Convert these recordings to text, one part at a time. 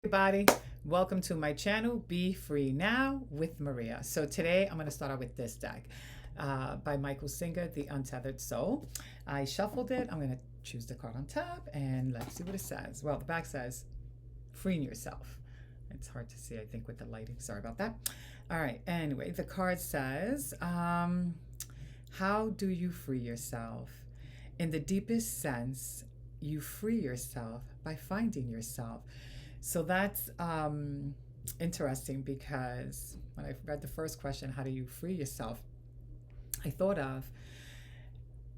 Everybody, welcome to my channel, Be Free Now with Maria. So today I'm going to start out with this deck by Michael Singer, The Untethered Soul. I shuffled it. I'm going to choose the card on top and let's see what it says. Well, the back says, freeing yourself. It's hard to see, I think, with the lighting. Sorry about that. All right. Anyway, the card says, how do you free yourself? In the deepest sense, you free yourself by finding yourself. So that's interesting because when I read the first question, how do you free yourself? I thought of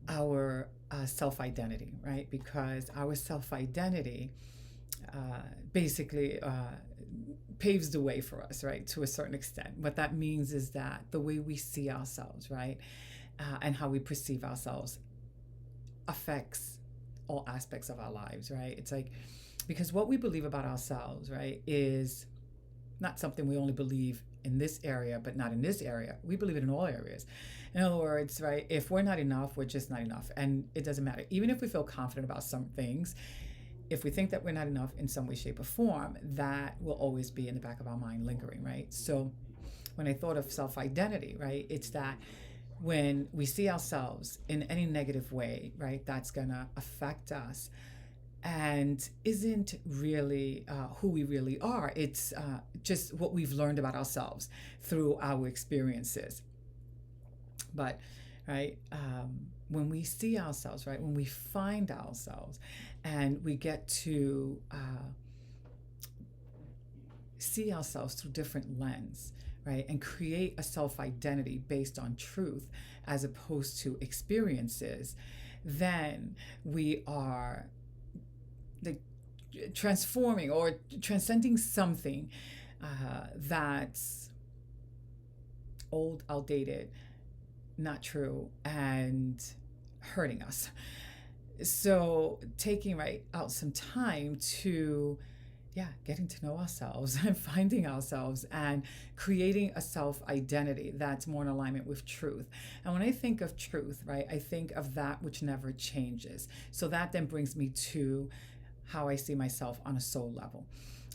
our self-identity, right? Because our self-identity basically paves the way for us, right? To a certain extent. What that means is that the way we see ourselves, right? And how we perceive ourselves affects all aspects of our lives, right? It's like, because what we believe about ourselves, right, is not something we only believe in this area, but not in this area. We believe it in all areas. In other words, right, if we're not enough, we're just not enough. And it doesn't matter. Even if we feel confident about some things, if we think that we're not enough in some way, shape, or form, that will always be in the back of our mind lingering, right? So when I thought of self-identity, right, it's that when we see ourselves in any negative way, right, that's going to affect us and isn't really who we really are. It's just what we've learned about ourselves through our experiences. But, right, when we see ourselves, right, when we find ourselves and we get to see ourselves through different lens, right, and create a self-identity based on truth as opposed to experiences, then we are the transforming or transcending something that's old, outdated, not true, and hurting us. So taking out some time to getting to know ourselves and finding ourselves and creating a self-identity that's more in alignment with truth. And when I think of truth, right, I think of that which never changes. So that then brings me to how I see myself on a soul level,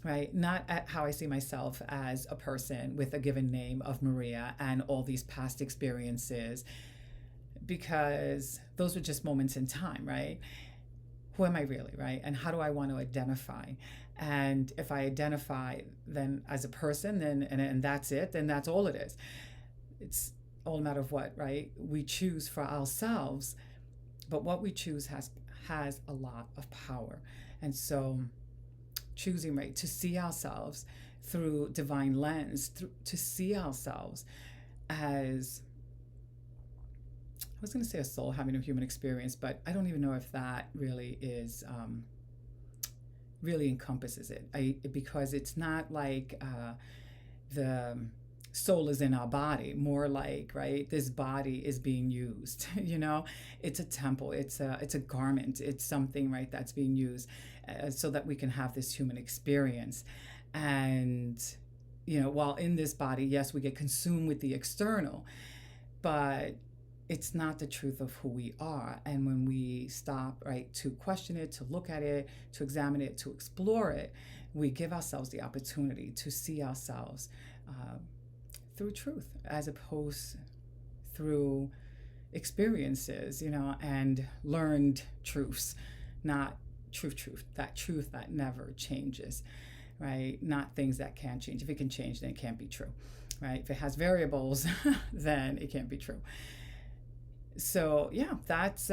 right? Not at how I see myself as a person with a given name of Maria and all these past experiences, because those were just moments in time, right? Who am I really, right? And how do I want to identify? And if I identify then as a person, then and that's it, then that's all it is. It's all a matter of what, right, we choose for ourselves. But what we choose has a lot of power. And so choosing, right, to see ourselves through divine lens, to see ourselves as, I was going to say a soul having a human experience, but I don't even know if that really is, really encompasses it. Because it's not like the soul is in our body, more like, right, this body is being used. It's a temple, it's a garment, it's something, right, that's being used so that we can have this human experience. And while in this body, yes, we get consumed with the external, but it's not the truth of who we are. And when we stop, right, to question it, to look at it, to examine it, to explore it, we give ourselves the opportunity to see ourselves through truth as opposed through experiences, and learned truths, not truth, that truth that never changes, right? Not things that can change. If it can change, then it can't be true, right? If it has variables, then it can't be true. So that's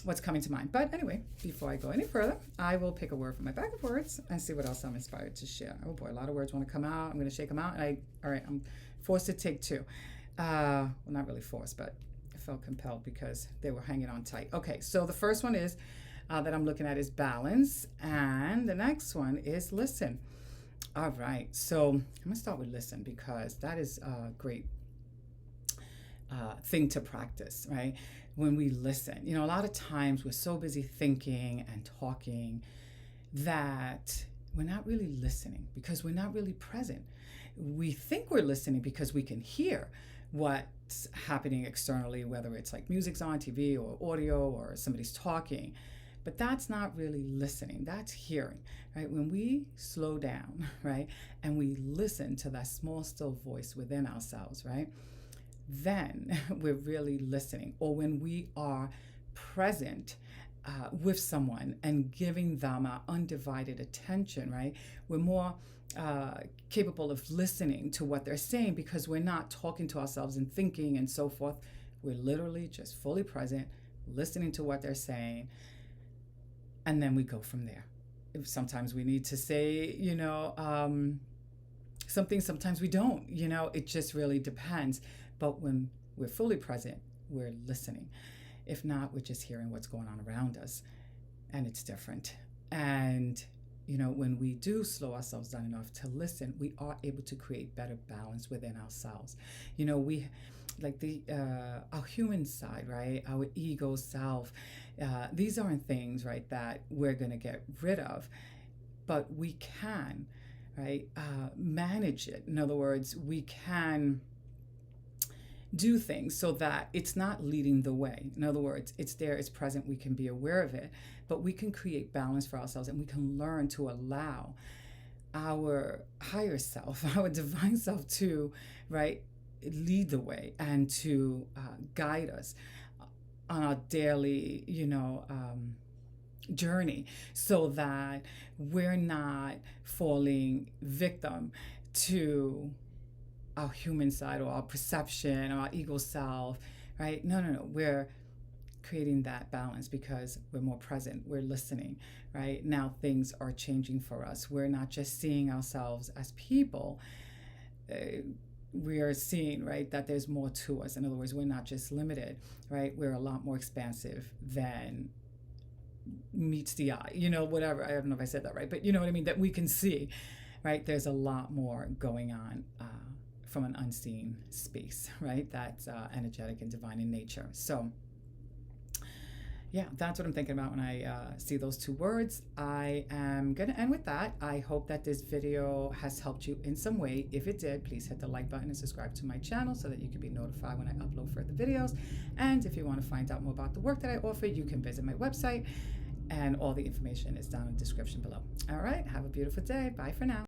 what's coming to mind. But anyway, before I go any further, I will pick a word from my bag of words and see what else I'm inspired to share. Oh boy, a lot of words want to come out. I'm going to shake them out. And I'm forced to take two. Well, not really forced, but I felt compelled because they were hanging on tight. Okay, so the first one is that I'm looking at is balance, and the next one is listen. All right, so I'm going to start with listen because that is a great thing to practice, right? When we listen, a lot of times we're so busy thinking and talking that we're not really listening because we're not really present. We think we're listening because we can hear what's happening externally, whether it's like music's on TV or audio or somebody's talking. But that's not really listening, that's hearing, right? When we slow down, right, and we listen to that small, still voice within ourselves, right, then we're really listening. Or when we are present with someone and giving them our undivided attention, right, we're more capable of listening to what they're saying, because we're not talking to ourselves and thinking and so forth. We're literally just fully present, listening to what they're saying, and then we go from there. Sometimes we need to say, something, sometimes we don't, it just really depends. But when we're fully present, we're listening. If not, we're just hearing what's going on around us, and it's different. And when we do slow ourselves down enough to listen, we are able to create better balance within ourselves. We like our human side, right? Our ego self. These aren't things, right, that we're going to get rid of, but we can, right, manage it. In other words, we can do things so that it's not leading the way. In other words, it's there, it's present, we can be aware of it, but we can create balance for ourselves, and we can learn to allow our higher self, our divine self to, right, lead the way and to guide us on our daily, journey, so that we're not falling victim to our human side or our perception or our ego self, right? No. We're creating that balance because we're more present, we're listening, right? Now things are changing for us. We're not just seeing ourselves as people. We are seeing, right, that there's more to us. In other words, we're not just limited, right? We're a lot more expansive than meets the eye, whatever. I don't know if I said that right, but you know what I mean, that we can see, right? There's a lot more going on from an unseen space, right? That's energetic and divine in nature. So yeah, that's what I'm thinking about when I see those two words. I am going to end with that. I hope that this video has helped you in some way. If it did, please hit the like button and subscribe to my channel so that you can be notified when I upload further videos. And if you want to find out more about the work that I offer, you can visit my website, and all the information is down in the description below. All right, have a beautiful day. Bye for now.